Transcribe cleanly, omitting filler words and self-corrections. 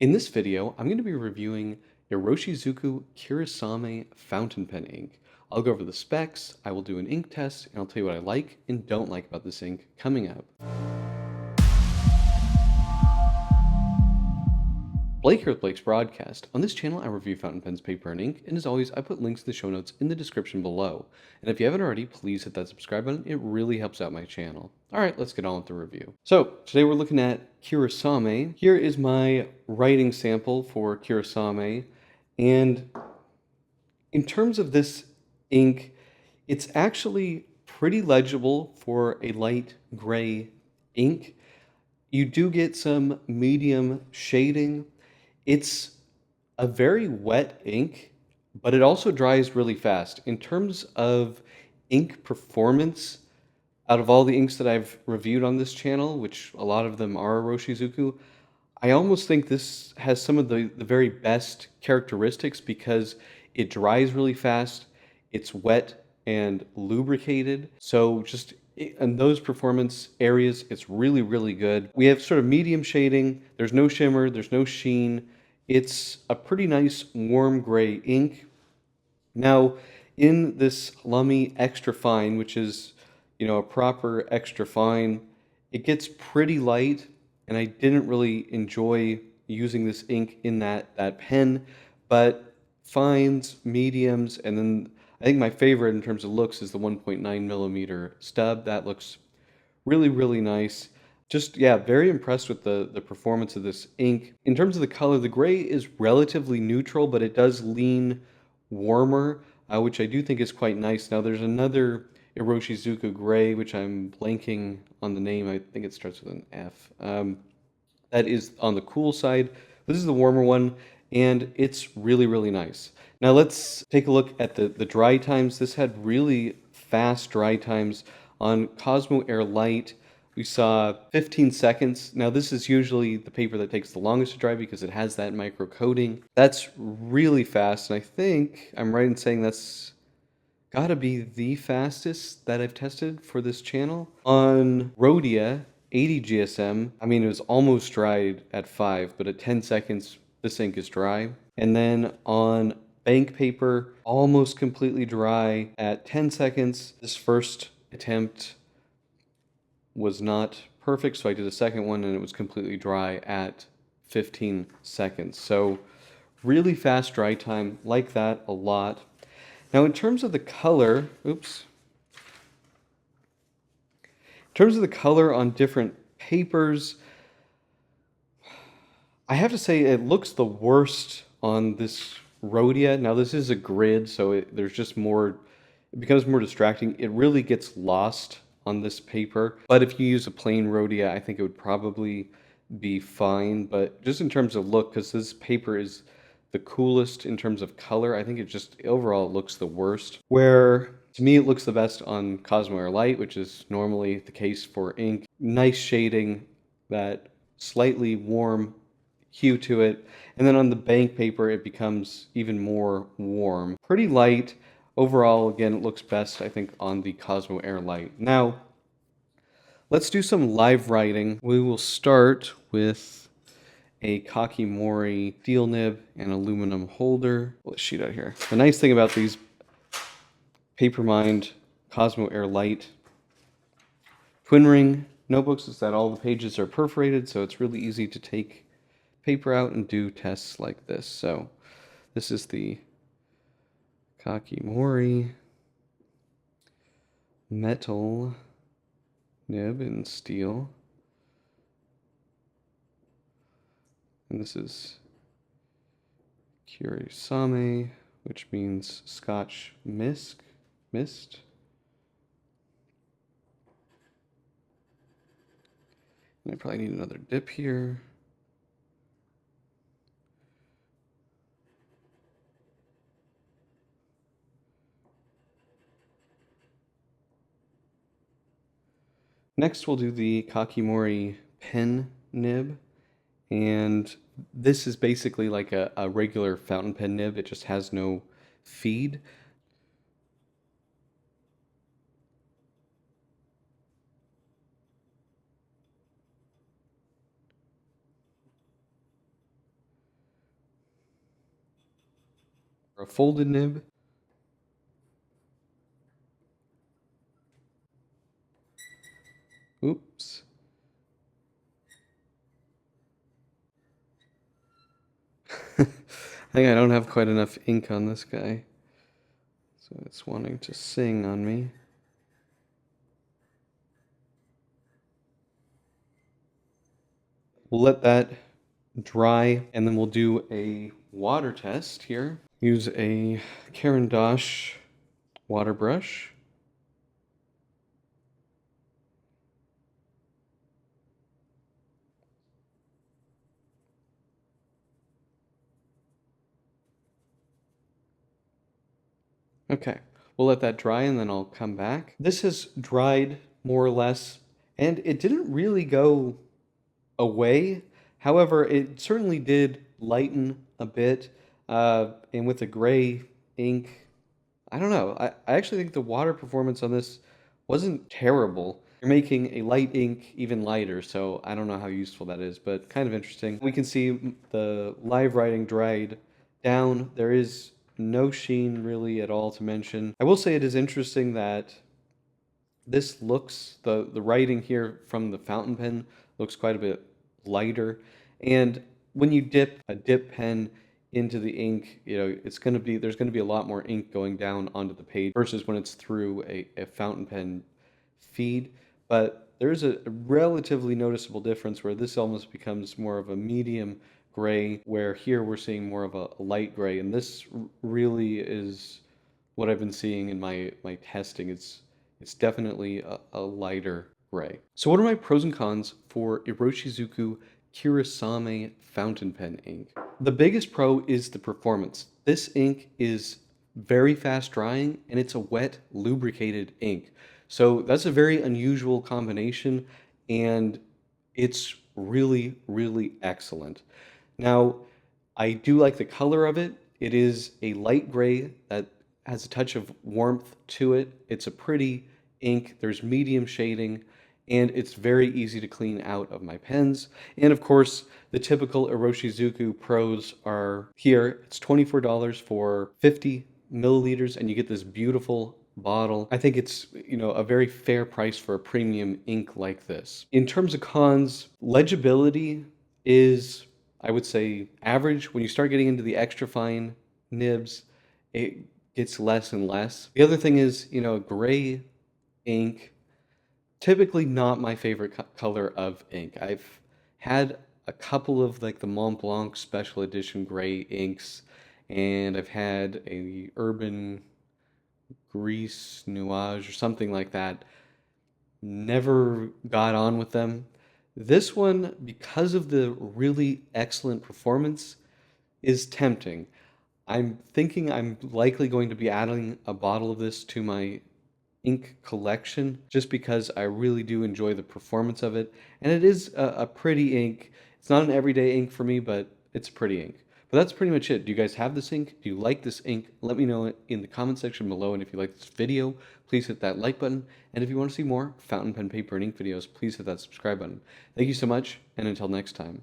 In this video, I'm going to be reviewing Iroshizuku Kiri-same fountain pen ink. I'll go over the specs, I will do an ink test, and I'll tell you what I like and don't like about this ink coming up. Blake here with Blake's Broadcast. On this channel, I review fountain pens, paper, and ink, and as always, I put links to the show notes in the description below. And if you haven't already, please hit that subscribe button. It really helps out my channel. Alright, let's get on with the review. So, today we're looking at Kiri-same. Here is my writing sample for Kiri-same, and in terms of this ink, it's actually pretty legible for a light gray ink. You do get some medium shading. It's a very wet ink, but it also dries really fast. In terms of ink performance, out of all the inks that I've reviewed on this channel, which a lot of them are Iroshizuku, I almost think this has some of the very best characteristics because it dries really fast, it's wet and lubricated. So just in those performance areas, it's really, really good. We have sort of medium shading. There's no shimmer, there's no sheen. It's a pretty nice warm gray ink. Now, in this Lamy Extra Fine, which is, a proper extra fine, it gets pretty light, and I didn't really enjoy using this ink in that pen, but fines, mediums, and then I think my favorite in terms of looks is the 1.9 millimeter stub. That looks really, really nice. Just, yeah, very impressed with the performance of this ink. In terms of the color, the gray is relatively neutral, but it does lean warmer, which I do think is quite nice. Now, there's another Iroshizuku gray, which I'm blanking on the name. I think it starts with an F. That is on the cool side. This is the warmer one, and it's really, really nice. Now let's take a look at the dry times. This had really fast dry times. On Cosmo Air Light, we saw 15 seconds. Now this is usually the paper that takes the longest to dry because it has that micro coating. That's really fast, and I think I'm right in saying that's gotta be the fastest that I've tested for this channel. On Rhodia, 80 GSM, I mean, it was almost dried at 5, but at 10 seconds, this ink is dry. And then on bank paper, almost completely dry at 10 seconds. This first attempt was not perfect, so I did a second one and it was completely dry at 15 seconds. So really fast dry time, like that a lot. Now in terms of the color, in terms of the color on different papers, I have to say it looks the worst on this Rhodia. Now this is a grid, so there's just more, it becomes more distracting. It really gets lost on this paper. But if you use a plain Rhodia, I think it would probably be fine. But just in terms of look, because this paper is the coolest in terms of color, I think it just overall looks the worst. Where to me it looks the best on Cosmo Air Light, which is normally the case for ink. Nice shading, that slightly warm hue to it. And then on the bank paper, it becomes even more warm. Pretty light. Overall, again, it looks best, I think, on the Cosmo Air Light. Now, let's do some live writing. We will start with a Kakimori steel nib and aluminum holder. Let's shoot out here. The nice thing about these Papermind Cosmo Air Light twin ring notebooks is that all the pages are perforated, so it's really easy to take paper out and do tests like this. So this is the Kakimori metal nib in steel. And this is Kiri-same, which means Scotch mist. And I probably need another dip here. Next, we'll do the Kakimori pen nib, and this is basically like a regular fountain pen nib. It just has no feed. or a folded nib. Oops. I think I don't have quite enough ink on this guy. So it's wanting to sing on me. We'll let that dry, and then we'll do a water test here. Use a Caran d'Ache water brush. Okay, we'll let that dry and then I'll come back. This has dried more or less, and it didn't really go away. However, it certainly did lighten a bit. And with the gray ink, I don't know. I actually think the water performance on this wasn't terrible. You're making a light ink even lighter, so I don't know how useful that is, but kind of interesting. We can see the live writing dried down. There is no sheen really at all to mention. I will say it is interesting that this looks, the writing here from the fountain pen looks quite a bit lighter. And when you dip a dip pen into the ink, it's going to be, there's going to be a lot more ink going down onto the page versus when it's through a fountain pen feed. But there's a relatively noticeable difference where this almost becomes more of a medium gray, where here we're seeing more of a light gray. And this really is what I've been seeing in my testing. It's definitely a lighter gray. So what are my pros and cons for Iroshizuku Kiri-same fountain pen ink? The biggest pro is the performance. This ink is very fast drying and it's a wet, lubricated ink. So that's a very unusual combination and it's really, really excellent. Now, I do like the color of it. It is a light gray that has a touch of warmth to it. It's a pretty ink. There's medium shading, and it's very easy to clean out of my pens. And of course, the typical Iroshizuku pros are here. It's $24 for 50 milliliters, and you get this beautiful bottle. I think it's, a very fair price for a premium ink like this. In terms of cons, legibility is, I would say, average. When you start getting into the extra fine nibs, it gets less and less. The other thing is, gray ink, typically not my favorite color of ink. I've had a couple of like the Mont Blanc special edition gray inks, and I've had a Urban Gris Nuage or something like that. Never got on with them. This one, because of the really excellent performance, is tempting. I'm thinking I'm likely going to be adding a bottle of this to my ink collection just because I really do enjoy the performance of it. And it is a pretty ink. It's not an everyday ink for me, but it's a pretty ink. But that's pretty much it. Do you guys have this ink? Do you like this ink? Let me know in the comment section below. And if you like this video, please hit that like button. And if you want to see more fountain pen, paper, and ink videos, please hit that subscribe button. Thank you so much, and until next time.